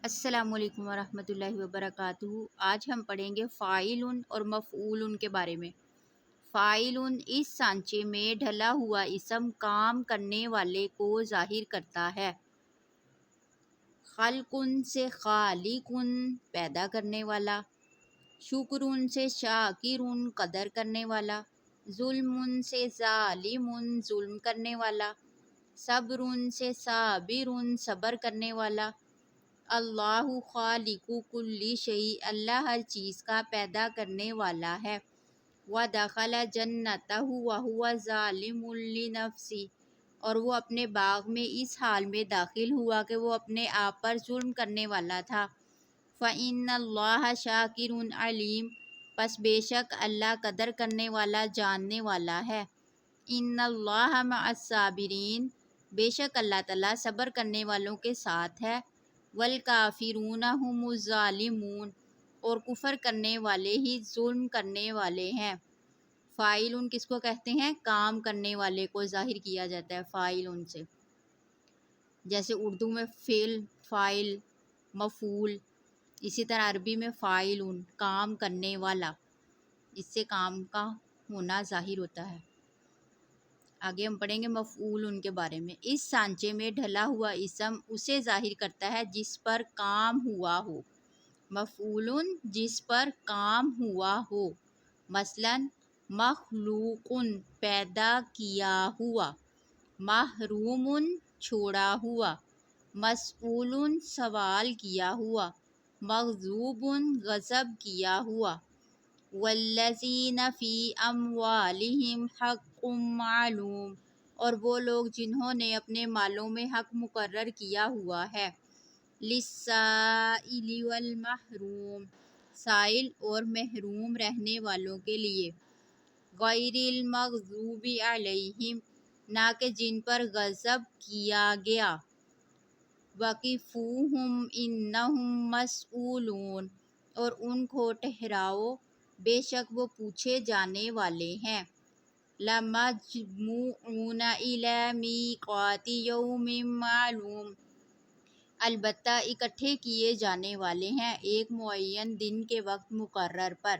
السلام علیکم ورحمۃ اللہ وبرکاتہ۔ آج ہم پڑھیں گے فاعل اور مفعول کے بارے میں۔ فاعل اس سانچے میں ڈھلا ہوا اسم کام کرنے والے کو ظاہر کرتا ہے۔ خلق سے خالق پیدا کرنے والا، شکر سے شاکر قدر کرنے والا، ظلم سے ظالم ظلم کرنے والا، صبر سے صابر صبر کرنے والا۔ اللہ خالق کل شیء، اللہ ہر چیز کا پیدا کرنے والا ہے۔ وَدَخَلَ جَنَّتَهُ وَهُوَ ظَالِمٌ لِنَفْسِهِ، اور وہ اپنے باغ میں اس حال میں داخل ہوا کہ وہ اپنے آپ پر ظلم کرنے والا تھا۔ فَإِنَّ اللَّهَ شَاكِرٌ عَلِيمٌ، پس بے شک اللہ قدر کرنے والا جاننے والا ہے۔ إِنَّ اللَّهَ مَعَ الصَّابِرِينَ، بے شک اللہ تعالیٰ صبر کرنے والوں کے ساتھ ہے۔ والکافرون هم الظالمون، اور کفر کرنے والے ہی ظلم کرنے والے ہیں۔ فاعل کس کو کہتے ہیں؟ کام کرنے والے کو ظاہر کیا جاتا ہے فاعل سے، جیسے اردو میں فعل، فاعل، مفعول، اسی طرح عربی میں فاعل کام کرنے والا، اس سے کام کا ہونا ظاہر ہوتا ہے۔ آگے ہم پڑھیں گے مفعول کے بارے میں۔ اس سانچے میں ڈھلا ہوا اسم اسے ظاہر کرتا ہے جس پر کام ہوا ہو۔ مفعول جس پر کام ہوا ہو، مثلا مخلوق پیدا کیا ہوا، محروم چھوڑا ہوا، مسئول سوال کیا ہوا، مغضوب غضب کیا ہوا۔ والذین فی اموالہم حق معلوم، اور وہ لوگ جنہوں نے اپنے مالوں میں حق مقرر کیا ہوا ہے۔ للسائل والمحروم، سائل اور محروم رہنے والوں کے لیے۔ غیر المغضوب علیہم، نہ کہ جن پر غضب کیا گیا۔ وقفوہم انہم مسئولون، اور ان کو ٹھہراؤ، بے شک وہ پوچھے جانے والے ہیں۔ لَمَجْمُوعُونَ إِلَىٰ مِیقَاتِ یَوْمٍ مَّعْلُومٍ، البتہ اکٹھے کیے جانے والے ہیں ایک معین دن کے وقت مقرر پر۔